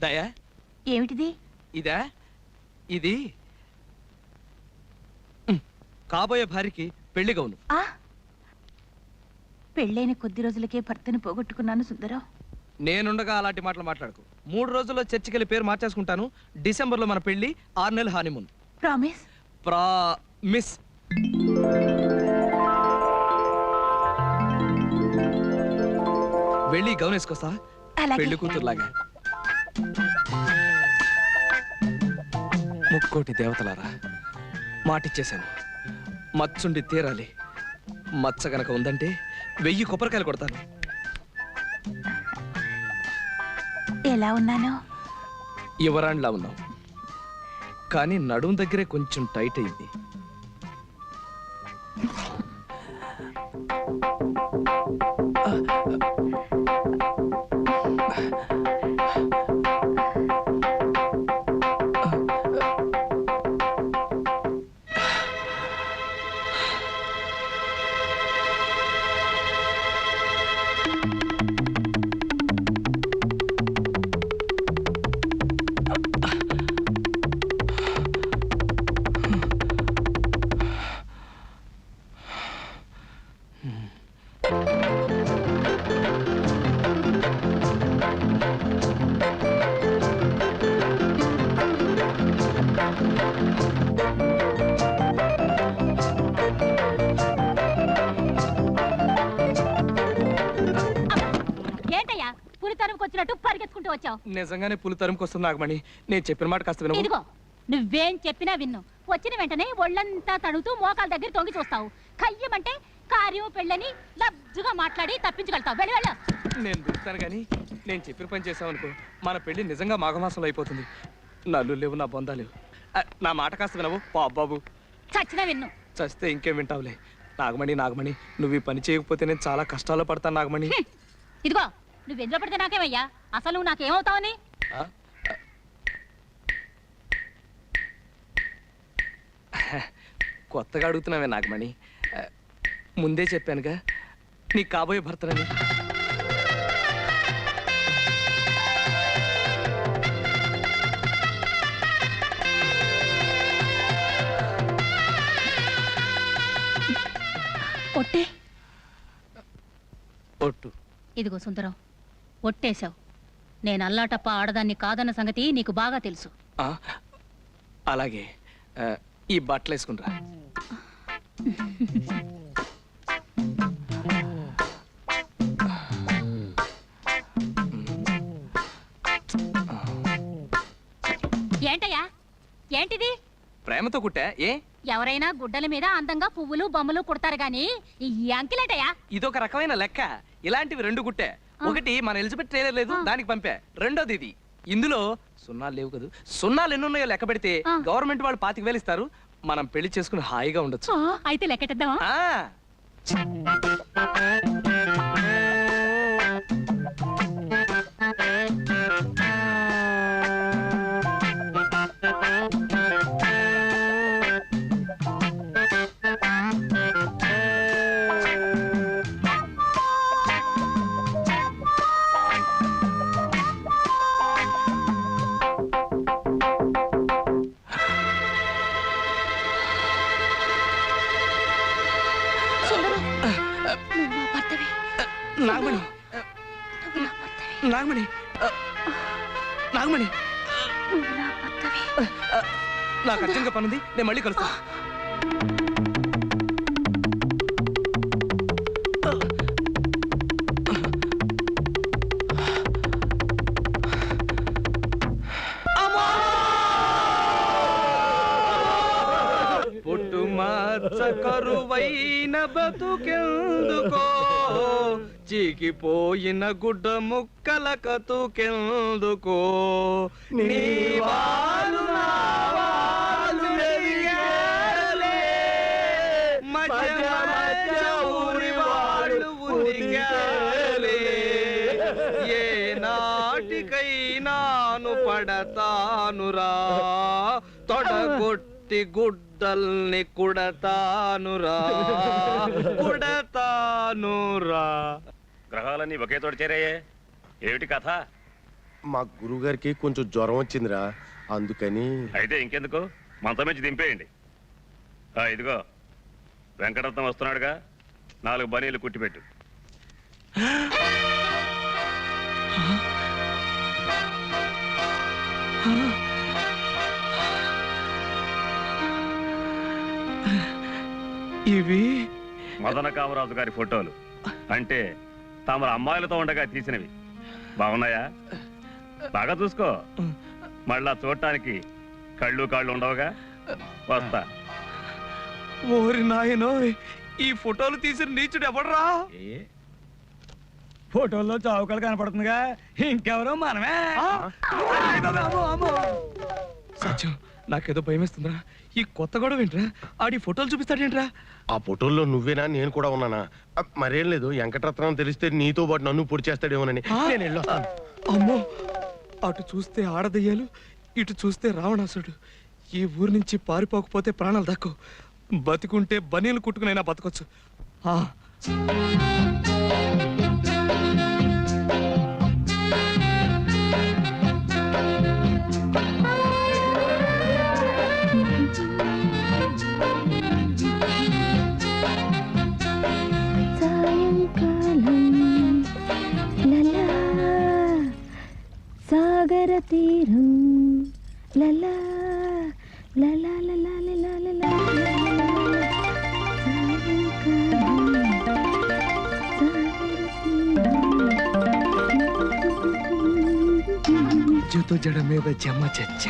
దయా, ఏమిటిది? ఇదా? ఇది కాబోయే భార్యకి పెళ్లి గౌను. పెళ్ళైన కొద్ది రోజులకే భర్తను పోగొట్టుకున్నాను సుందరం. నేనుండగా అలాంటి మాటలు మాట్లాడకు. 3 రోజుల్లో చర్చికెళ్ళి పేరు మార్చేసుకుంటాను. డిసెంబర్లో మన పెళ్లి, 6 నెలలు హానీమూన్. ప్రామిస్? ప్రామిస్. వెళ్ళి గౌన్ వేసుకొస్తా, పెళ్లి కూతురులాగా. ముక్కోటి దేవతలారా, మాటిచ్చేశాను. మచ్చుండి తీరాలి. మచ్చ గనక ఉందంటే 1000 కొబ్బరికాయలు కొడతాను. ఎలా ఉన్నాను? యువరాణిలా ఉన్నావు, కానీ నడుం దగ్గరే కొంచెం టైట్ అయింది. నిజంగానే పులి తరుముకొస్తుంది నాగమణి. నేను చెప్పిన మాట కాస్త విను. ఇదిగో, నువ్వేం చెప్పినా విన్ను. వచ్చిన వెంటనే ఒళ్ళంతా తడుతూ మోకాల దగ్గర తొంగి చూస్తావు. కయ్యమంటే కార్యం పెళ్ళని లబ్జుగా మాట్లాడి తప్పించగలుగుతావు. వెళ్ళి వెళ్ళ. నేను దొరుకుతాను కానీ నేను చెప్పిన పని చేసావు అనుకో, మన పెళ్లి నిజంగా మాఘమాసంలో అయిపోతుంది. నల్లు లేవు, నా బొందా లేవు. నా మాట కాస్త వినవు బాబు. చచ్చినా విన్ను. చస్తే ఇంకేం వింటావులే. నాగమణి నాగమణి, నువ్వు ఈ పని చేయకపోతే నేను చాలా కష్టాల్లో పడతాను నాగమణి. ఇదిగో, నువ్వు ఎందులో పడితే నాకేమయ్యా? అసలు నువ్వు నాకేమవుతావని? కొత్తగా అడుగుతున్నావే నాగమణి. ముందే చెప్పానుగా నీకు కాబోయే భర్తనని. ఒట్టే. ఒట్టు. ఇదిగో సుందరం, ఒట్టేశావు. నేను అల్లాటప్ప ఆడదాన్ని కాదన్న సంగతి నీకు బాగా తెలుసు. అలాగే, ఈ బట్టలు వేసుకుంటా. ఏంటయ్యా, ఏంటిది? ప్రేమతో కుట్టా. ఏ ఎవరైనా గుడ్డల మీద అందంగా పువ్వులు బొమ్మలు కుడతారు గాని ఈ అంకిలేటయ్యా? ఇదొక రకమైన లెక్క. ఇలాంటివి 2 కుట్టా. ఒకటి మన ఎలిజబెత్ ట్రైలర్ లేదు, దానికి పంపా. రెండోది ఇది. ఇందులో సున్నాలు లేవు కదా. సున్నాలు ఎన్నున్నాయో లెక్క పెడితే గవర్నమెంట్ వాళ్ళు 25,000 ఇస్తారు. మనం పెళ్లి చేసుకుని హాయిగా ఉండొచ్చు. అయితే లెక్కెట్టేద్దామా? నాగమణి, నాగమణి, నాగమణి, నాకు అర్జెంట్గా పనుంది, నేను మళ్ళీ కలుస్తా. పుట్టు మార్చ కరువైన బతుకెందుకో, చీకిపోయిన గుడ్డ ముక్కల కతుకెందుకో, నీ వాలు నా వాలు ఎదిగాలే, మధ్య మధ్య ఊరి వాళ్ళు ఉనిగాలే, ఏ నాటికైనాను పడతానురా తొడగొట్టి గుడ్డ గుడ్డల్ని కుడతానురా కుడతానురా. గ్రహాలన్నీ ఒకే తోట చేరాయే, ఏమిటి కథ? మా గురువుగారికి కొంచెం జ్వరం వచ్చిందిరా, అందుకని. అయితే ఇంకెందుకు, మంచం నుంచి దింపేయండి. ఇదిగో వెంకటరత్నం వస్తున్నాడుగా, 4 బనీలు కుట్టిపెట్టు. ఇవి మదన కామరాజు గారి ఫోటోలు, అంటే తమరు అమ్మాయిలతో ఉండగా తీసినవి. బాగున్నాయా? బాగా చూసుకో, మళ్ళా చూడటానికి కళ్ళు కాళ్ళు ఉండవుగా. వస్తా. ఓరి నాయనో, ఈ ఫోటోలు తీసిన నీచుడు ఎవడరా? ఫోటోల్లో చౌకలు కనపడుతుందిగా, ఇంకెవరో మనమే. సత్యం, నాకేదో భయం వేస్తుందిరా. ఈ కొత్త గొడవ ఏంట్రా? ఆడి ఫోటోలు చూపిస్తాడేంట్రా? ఆ ఫోటోల్లో నువ్వేనా, నేను కూడా ఉన్నానా? మరేం లేదు, వెంకటరత్నం తెలిస్తే నీతో పాటు నన్ను పొడి చేస్తాడేమోనని నేను వెళ్ళొస్తాను. అమ్మో, అటు చూస్తే ఆడదయ్యాలు, ఇటు చూస్తే రావణాసుడు. ఈ ఊరు నుంచి పారిపోకపోతే ప్రాణాలు దక్కవు. బతికుంటే బనీలు కుట్టుకునైనా బతకొచ్చు. సాగర తీరం లలా లలా లలా లలా లలా జుతు జడ మీద జమ్మ చచ్చ.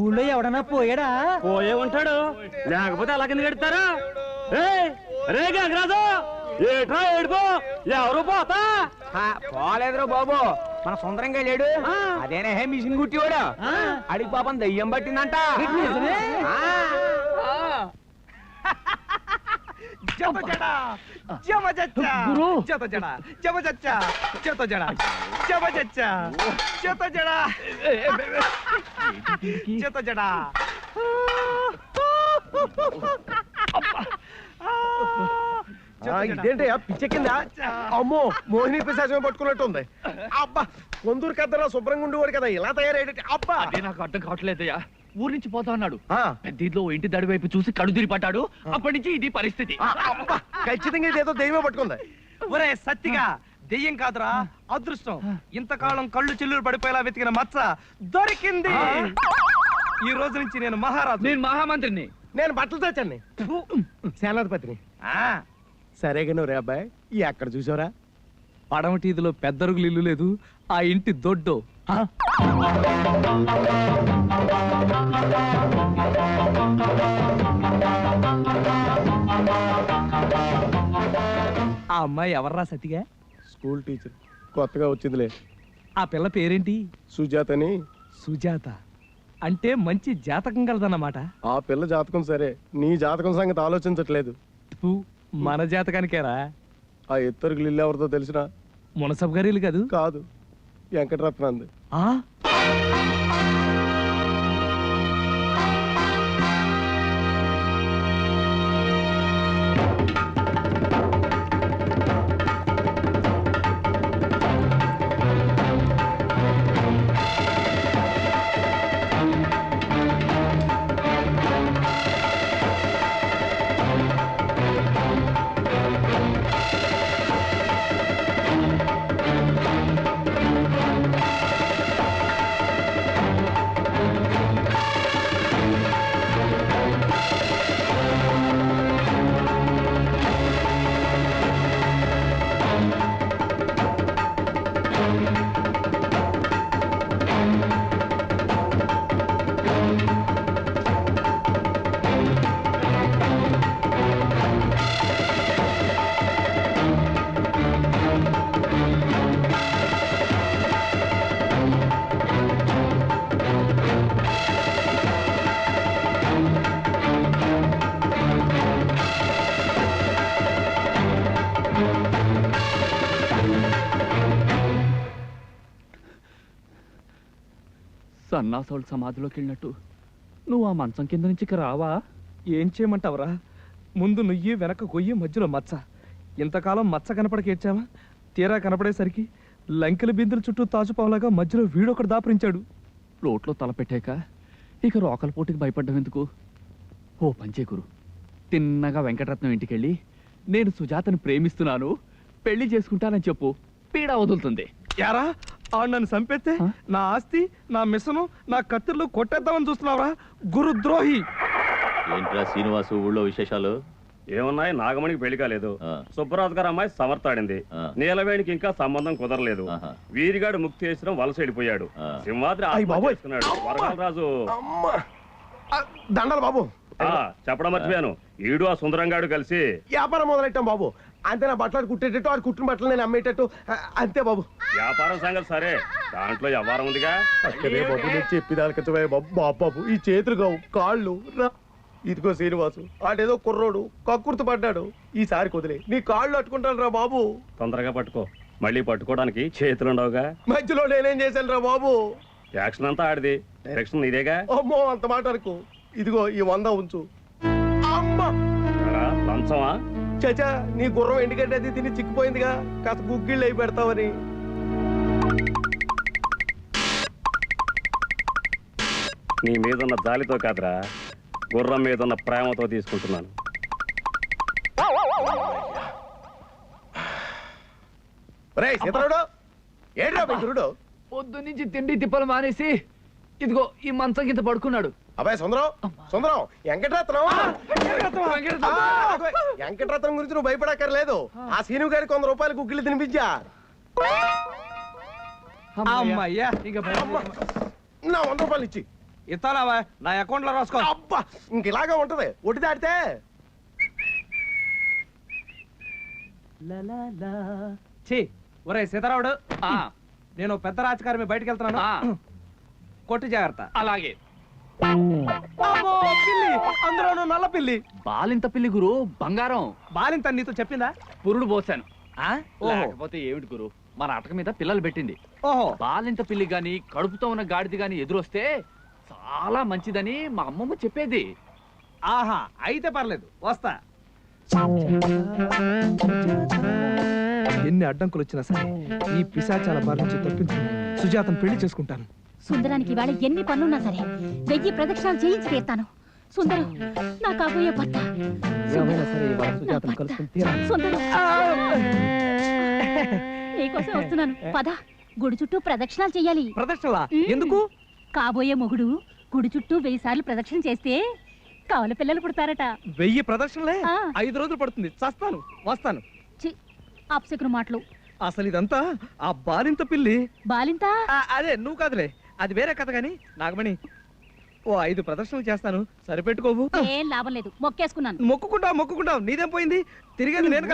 ఊళ్ళో ఎవడన్నా పోయాడా? పోయే ఉంటాడు, లేకపోతే అలా కింద కడతారా? రే గంగరాజు, ఏట్రా ఏడుపో, ఎవరు పోతా? పోలేదురా బాబు, మన సుందరంగా లేడు. అదేనే మిషన్ కుట్టివాడు, అడిగి పాపం దయ్యం పట్టిందంట. ఇదేంటి పిచ్చెక్కిందా? అమ్మో, మోహిని పిశాచమే పట్టుకున్నట్టు ఉంది. అబ్బా, కొందూరు కద్దరా శుభ్రంగా ఉండేవాడు కదా, ఇలా తయారయ్యేటి. అబ్బా, అదే నాకు అర్థం కావట్లేదయ్యా. ఊరు నుంచి పోతా అన్నాడు, పెద్ద ఇంటి దడి వైపు చూసి కడు తిరి పట్టాడు. అప్పటి నుంచి ఇది పరిస్థితి. అబ్బా, ఖచ్చితంగా ఇదేదో దైవమే పట్టుకుంది. ఒరే సత్తిగా, దెయ్యం కాదురా, అదృష్టం. ఇంతకాలం కళ్ళు చిల్లులు పడిపోయేలా వెతికిన మచ్చ దొరికింది. ఈ రోజు నుంచి నేను మహారాజు. నేను మహామంత్రిని. నేను బట్టలు తెచ్చండి, సేనాధిపతిని. సరేగా రే అబ్బాయి, ఎక్కడ చూసావురా? పడమటీదిలో పెద్దరుగులు ఇల్లు లేదు, ఆ ఇంటి దొడ్డు. ఆ అమ్మాయి ఎవర్రా సతిగా? స్కూల్ టీచర్, కొత్తగా వచ్చిందిలే. ఆ పిల్ల పేరేంటి? సుజాతని. సుజాత అంటే మంచి జాతకం కలదన్నమాట. ఆ పిల్ల జాతకం సరే, నీ జాతకం సంగతి ఆలోచించట్లేదు. మన జాతకానికేరా? ఆ ఎత్తరుగులు ఇల్లు ఎవరితో తెలిసినా? మునసబ్ గారి ఇల్లు కాదు? కాదు, వెంకటరత్నంది. ఆ సన్నాసోళ్ళ సమాధిలోకి వెళ్ళినట్టు నువ్వు ఆ మంచం కింద నుంచి ఇక రావా? ఏం చేయమంటావురా? ముందు నుయ్యి వెనక గొయ్యి మధ్యలో మచ్చ. ఇంతకాలం మచ్చ కనపడక ఏడ్చావా? తీరా కనపడేసరికి లంకెల బిందుల చుట్టూ తాజుపావులాగా మధ్యలో వీడొకడు దాపరించాడు. లోట్లో తల పెట్టాక ఇక రోకల పోటీకి భయపడ్డం ఎందుకు? ఓ పంచే గురు, తిన్నగా వెంకటరత్నం ఇంటికెళ్ళి నేను సుజాతను ప్రేమిస్తున్నాను, పెళ్లి చేసుకుంటానని చెప్పు, పీడ వదులుతుంది. యారా ఆడు నన్ను చంపేస్తే ఆ? నా ఆస్తి, నా మిషను, నా కత్తిర్లు కొట్టేద్దామని చూస్తున్నావురా గురుద్రోహి. ఏంట్రా శ్రీనివాసు ఊళ్ళో విశేషాలు? ఏమున్నాయి, నాగమణికి పెళ్లి కాలేదు, ఆ. సుబ్బరాజు గారు అమ్మాయి సమర్థాడింది, ఆ. నీలవేణికి ఇంకా సంబంధం కుదరలేదు, ఆహా. వీరిగాడు ముక్తేశ్వరం వలస వెళ్ళిపోయాడు, ఆ. సింహాద్రి అయ్ బాబోయ్. చేసుకున్నాడు, వరగలరాజు అమ్మా ఆ, దండాలు బాబు. చెప్పడం మర్చిపోయాను, ఈడు ఆ సుందరంగాడు కలిసి వ్యాపారం మొదలెట్టాం బాబు. అంతే, నా బట్టలు కుట్టేటట్టు ఆడు కుట్టిన బట్టలు నేను అమ్మేటట్టు అంతే బాబు. వ్యాపారం సంగతి సరే, దాంట్లో వ్యవహారం ఉందిగా. అక్కడే బాబు, నేను చెప్పిదానికించవే బాబు. బాబు ఈ చేతులు కావు, కాళ్ళు రా. ఇదిగో శ్రీనివాసు, ఆడేదో కుర్రోడు కక్కుర్తి పడ్డాడు, ఈసారి కుదిలే నీ కాళ్ళు అట్టుకుంటాను రా బాబు. తొందరగా పట్టుకో, మళ్ళీ పట్టుకోవడానికి చేతులుండవుగా. మధ్యలో నేనేం చేశాను రా బాబు? యాక్షన్ అంతా ఆడిది, డైరెక్షన్ నీదేగా. అమ్మో అంత మాట అనుకో. ఇదిగో ఈ 100 ఉంచు. అమ్మా ఎరా, లంచమా? చచా, నీ గుర్రం ఎందుకంటే అది తిని చిక్కిపోయిందిగా, కాస్త గుగ్గిళ్ళు అయి పెడతావని. నీ మీదున్న జాలితో కాదురా, గుర్రం మీదున్న ప్రేమతో తీసుకుంటున్నాను. రేయ్ సీతరుడు, ఏంట్రా మీ గురుడు? పొద్దు నుంచి తిండి తిప్పలు మానేసి ఇదిగో ఈ మంచం కింద పడుకున్నాడు. అబ్బాయి సుందరం, సుందరం, వెంకటరత్నం. వెంకటరత్నం గురించి నువ్వు భయపడక్కర్లేదు. ఆ సీను గారికి 100 రూపాయలు గుగ్గిళ్ళు తినిపించా. అమ్మయ్యా, అమ్మ, నా 100 రూపాయలు ఇచ్చి. ఇస్తానావా? నా అకౌంట్ లో రాసుకో. అబ్బా, ఇంక ఇలాగా ఉంటది. ఒట్టి దాటితే ఛీ, ఒరే సీతారావుడు, నేను పెద్ద రాజకారి బయటకు వెళ్తున్నాను, కొట్టి జాగ్రత్త. అలాగే. అమ్మో, పిల్లి, అందులోనూ నల్ల పిల్లి. బాలింత పిల్లి గురు, బంగారం. బాలింత నీతో చెప్పిందా? పురుడు పోసాను. ఓహో లేకపోతే ఏమిటి గురు, మన అటక మీద పిల్లలు పెట్టింది. ఓహో, బాలింత పిల్లి గాని కడుపుతో ఉన్న గాడిది గాని ఎదురొస్తే చాలా మంచిదని మా అమ్మమ్మ చెప్పేది. ఆహా, అయితే పర్లేదు, వస్తా. ఎన్ని అడ్డంకులు వచ్చినా సరే ఈ పిశాచాల బారి నుంచి తప్పించుకుని సుజాతను పెళ్లి చేసుకుంటాను. సుందరానికి ఇవాళ ఎన్ని పనులున్నా సరే 1000 ప్రదక్షిణాలు చేయించి తీరుతాను. సుందరం, నా కాబోయే భర్త. ఏమైనా సరే ఇవాళ సుజాతను కలుసుకుని తీరాలి. సుందరం, నీకోసం వస్తున్నాను. పద, గుడి చుట్టూ ప్రదక్షిణాలు చెయ్యాలి. ప్రదక్షిణలా? ఎందుకు? కాబోయే మొగుడు గుడి చుట్టూ 1000 సార్లు ప్రదక్షిణ చేస్తే కవల పిల్లలు పుడతారట. 1000 ప్రదక్షిణలే? ఆ. 5 రోజులు పడుతుంది. చస్తాను, వస్తాను. చి, అప్సెకును మాటలు. అసలు ఇదంతా ఆ బాలింత పిల్లి. బాలింత అదే, నువ్వు కాదులే, అది వేరే కథ. గాని నాగమణి, ఓ 5 ప్రదర్శనలు చేస్తాను, సరిపెట్టుకోవు. ఏం లాభం లేదు, మొక్కేసుకున్నాను. మొక్కుకుంటావు, నీదేం పోయింది? తిరిగేది నేను కదా.